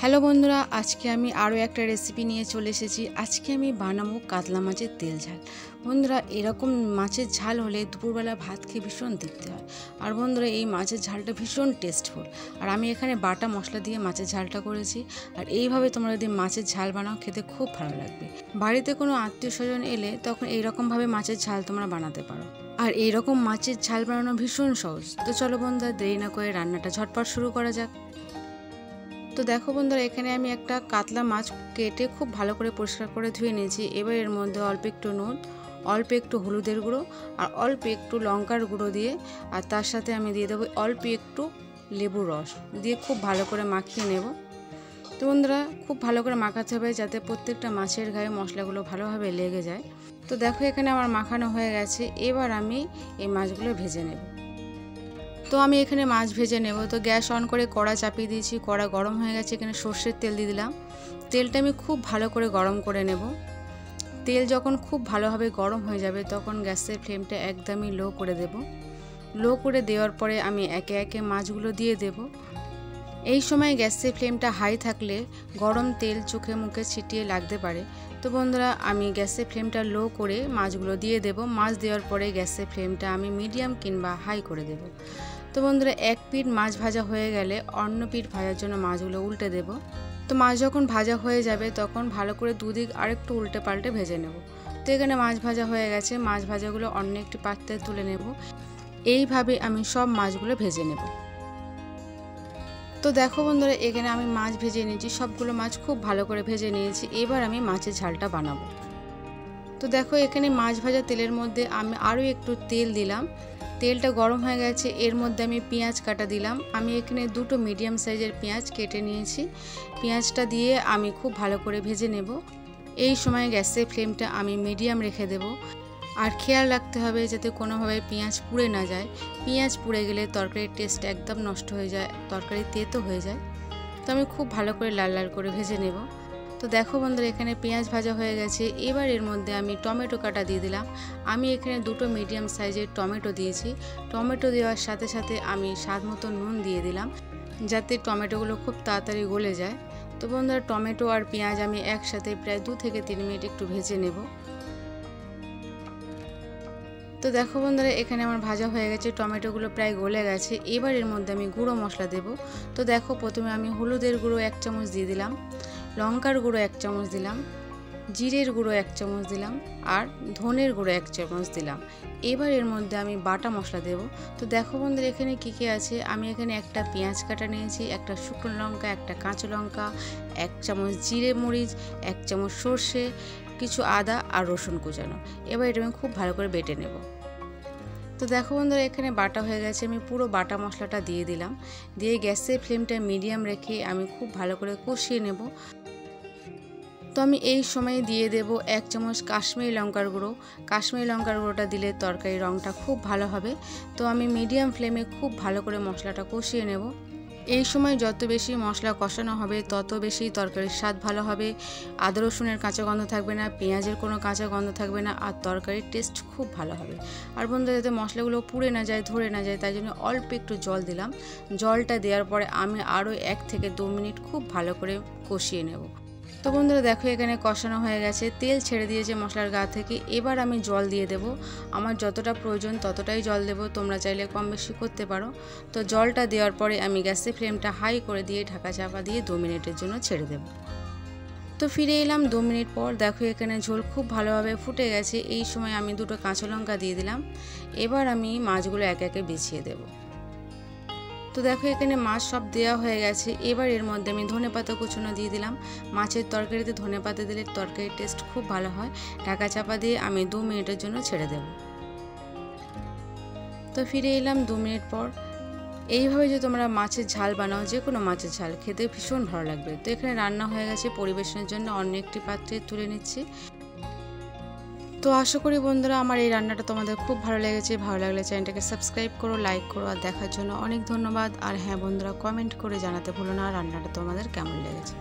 Hello বন্ধুরা, আজকে আমি আরও একটা রেসিপি নিয়ে চলে এসেছি। আজকে আমি বানাবো কাতলা মাছের তেল ঝাল। বন্ধুরা, এরকম মাছের ঝাল হলে দুপুরবেলা ভাত খেয়ে ভীষণ তৃপ্তি হয়। আর বন্ধুরা, এই মাছের ঝালটা ভীষণ টেস্টফুল। আর আমি এখানে বাটা মশলা দিয়ে মাছের ঝালটা করেছি। আর এইভাবে তোমরা যদি মাছের ঝাল বানাও, খেতে খুব ভালো লাগবে। বাড়িতে কোনো আত্মীয় স্বজন এলে তখন এইরকমভাবে মাছের ঝাল তোমরা বানাতে পারো। আর এইরকম মাছের ঝাল বানানো ভীষণ সহজ। তো চলো বন্ধুরা, দেরি না করে রান্নাটা ঝটপট শুরু করা যাক। তো দেখো বন্ধুরা, এখানে আমি একটা কাতলা মাছ কেটে খুব ভালো করে পরিষ্কার করে ধুয়ে নিয়েছি। এবার এর মধ্যে অল্প একটু নুন, অল্প একটু হলুদের গুঁড়ো আর অল্প একটু লঙ্কার গুঁড়ো দিয়ে, আর তার সাথে আমি দিয়ে দেবো অল্প একটু লেবুর রস দিয়ে খুব ভালো করে মাখিয়ে নেব। তো বন্ধুরা, খুব ভালো করে মাখাতে হবে যাতে প্রত্যেকটা মাছের গায়ে মশলাগুলো ভালোভাবে লেগে যায়। তো দেখো, এখানে আমার মাখানো হয়ে গেছে। এবার আমি এই মাছগুলো ভেজে নেব। তো আমি এখানে মাছ ভেজে নেব। তো গ্যাস অন করে কড়া চাপিয়ে দিয়েছি। কড়া গরম হয়ে গেছে। এখানে সর্ষের তেল দিয়ে দিলাম। তেলটা আমি খুব ভালো করে গরম করে নেব। তেল যখন খুব ভালোভাবে গরম হয়ে যাবে তখন গ্যাসের ফ্লেমটা একদমই লো করে দেব। লো করে দেওয়ার পরে আমি একে একে মাছগুলো দিয়ে দেব। এই সময় গ্যাসের ফ্লেমটা হাই থাকলে গরম তেল চোখে মুখে ছিটিয়ে লাগতে পারে। তো বন্ধুরা, আমি গ্যাসের ফ্লেমটা লো করে মাছগুলো দিয়ে দেব। মাছ দেওয়ার পরে গ্যাসের ফ্লেমটা আমি মিডিয়াম কিংবা হাই করে দেব। তো বন্ধুরা, এক পিঠ মাছ ভাজা হয়ে গেলে অন্য পিঠ ভাজার জন্য মাছগুলো উল্টে দেব। তো মাছ যখন ভাজা হয়ে যাবে তখন ভালো করে দুদিক আরেকটু উল্টে পাল্টে ভেজে নেব। তো এখানে মাছ ভাজা হয়ে গেছে। মাছ ভাজাগুলো অন্য একটি পাত্রে তুলে নেব। এইভাবে আমি সব মাছগুলো ভেজে নেব। তো দেখো বন্ধুরা, এখানে আমি মাছ ভেজে নিয়েছি। সবগুলো মাছ খুব ভালো করে ভেজে নিয়েছি। এবার আমি মাছের ঝালটা বানাবো। তো দেখো, এখানে মাছ ভাজা তেলের মধ্যে আমি আরও একটু তেল দিলাম। তেলটা গরম হয়ে গেছে। এর মধ্যে আমি পেঁয়াজ কাটা দিলাম। আমি এখানে দুটো মিডিয়াম সাইজের পেঁয়াজ কেটে নিয়েছি। পেঁয়াজটা দিয়ে আমি খুব ভালো করে ভেজে নেব। এই সময় গ্যাসের ফ্লেমটা আমি মিডিয়াম রেখে দেব। আর খেয়াল রাখতে হবে যাতে কোনোভাবে পেঁয়াজ পুড়ে না যায়। পেঁয়াজ পুড়ে গেলে তরকারির টেস্ট একদম নষ্ট হয়ে যায়, তরকারি তেতো হয়ে যায়। তো আমি খুব ভালো করে লাল লাল করে ভেজে নেব। তো দেখো বন্ধুরা, এখানে পেঁয়াজ ভাজা হয়ে গেছে। এবার এর মধ্যে আমি টমেটো কাটা দিয়ে দিলাম। আমি এখানে দুটো মিডিয়াম সাইজের টমেটো দিয়েছি। টমেটো দেওয়ার সাথে সাথে আমি স্বাদ মতো নুন দিয়ে দিলাম যাতে টমেটোগুলো খুব তাড়াতাড়ি গলে যায়। তো বন্ধুরা, টমেটো আর পেঁয়াজ আমি একসাথে প্রায় 2 থেকে 3 মিনিট একটু ভেজে নেব। তো দেখো বন্ধুরা, এখানে আমার ভাজা হয়ে গেছে। টমেটোগুলো প্রায় গলে গেছে। এবার এর মধ্যে আমি গুঁড়ো মশলা দেব। তো দেখো, প্রথমে আমি হলুদের গুঁড়ো 1 চামচ দিয়ে দিলাম, লঙ্কার গুঁড়ো 1 চামচ দিলাম, জিরের গুঁড়ো 1 চামচ দিলাম আর ধনের গুঁড়ো 1 চামচ দিলাম। এবার এর মধ্যে আমি বাটা মশলা দেব। তো দেখো বন্ধুরা, এখানে কী কী আছে। আমি এখানে একটা পেঁয়াজ কাটা নিয়েছি, একটা শুকনো লঙ্কা, একটা কাঁচা লঙ্কা, 1 চামচ জিরে মরিচ, 1 চামচ সর্ষে, কিছু আদা আর রসুন কুচানো। এবার এটা আমি খুব ভালো করে বেটে নেব। তো দেখো বন্ধুরা, এখানে বাটা হয়ে গেছে। আমি পুরো বাটা মশলাটা দিয়ে দিলাম। দিয়ে গ্যাসের ফ্লেমটা মিডিয়াম রেখে আমি খুব ভালো করে কষিয়ে নেব। তো আমি এই সময় দিয়ে দেব 1 চামচ কাশ্মীরি লঙ্কার গুঁড়ো। কাশ্মীরি লঙ্কার গুঁড়োটা দিলে তরকারির রঙটা খুব ভালো হবে। তো আমি মিডিয়াম ফ্লেমে খুব ভালো করে মশলাটা কষিয়ে নেব। এই সময় যত বেশি মশলা কষানো হবে তত বেশি তরকারির স্বাদ ভালো হবে। আদা রসুনের কাঁচা গন্ধ থাকবে না, পেঁয়াজের কোনো কাঁচা গন্ধ থাকবে না, আর তরকারির টেস্ট খুব ভালো হবে। আর বন্ধুরা, যাতে মশলাগুলো পুড়ে না যায়, ধরে না যায়, তাই জন্য অল্প একটু জল দিলাম। জলটা দেওয়ার পরে আমি আরও 1 থেকে 2 মিনিট খুব ভালো করে কষিয়ে নেব। তো বন্ধুরা, দেখো এখানে কষানো হয়ে গেছে। তেল ছেড়ে দিয়েছে মশলার গা থেকে। এবার আমি জল দিয়ে দেব। আমার যতটা প্রয়োজন ততটাই জল দেব। তোমরা চাইলে কম বেশি করতে পারো। তো জলটা দেওয়ার পরে আমি গ্যাসের ফ্লেমটা হাই করে দিয়ে ঢাকা চাপা দিয়ে 2 মিনিটের জন্য ছেড়ে দেব। তো ফিরে এলাম 2 মিনিট পর। দেখো, এখানে ঝোল খুব ভালোভাবে ফুটে গেছে। এই সময় আমি দুটো কাঁচা লঙ্কা দিয়ে দিলাম। এবার আমি মাছগুলো একে একে বিছিয়ে দেব। তো দেখো, এখানে মাছ সব দেওয়া হয়ে গেছে। এবার এর মধ্যে আমি ধনেপাতা কুচনো দিয়ে দিলাম। মাছের তরকারিতে ধনেপাতা দিলে তরকারির টেস্ট খুব ভালো হয়। ঢাকা চাপা দিয়ে আমি 2 মিনিটের জন্য ছেড়ে দেব। তো ফিরে এলাম 2 মিনিট পর। এইভাবে যে তোমরা মাছের ঝাল বানাও, যে কোনো মাছের ঝাল খেতে ভীষণ ভালো লাগবে। তো এখানে রান্না হয়ে গেছে। পরিবেশনের জন্য অন্য একটি পাত্রে তুলে নিচ্ছি। তো আশা করি বন্ধুরা, আমার এই রান্নাটা তোমাদের খুব ভালো লেগেছে। ভালো লাগলে চ্যানেলটাকে সাবস্ক্রাইব করো, লাইক করো। আর দেখার জন্য অনেক ধন্যবাদ। আর হ্যাঁ বন্ধুরা, কমেন্ট করে জানাতে ভুলো না রান্নাটা তোমাদের কেমন লেগেছে।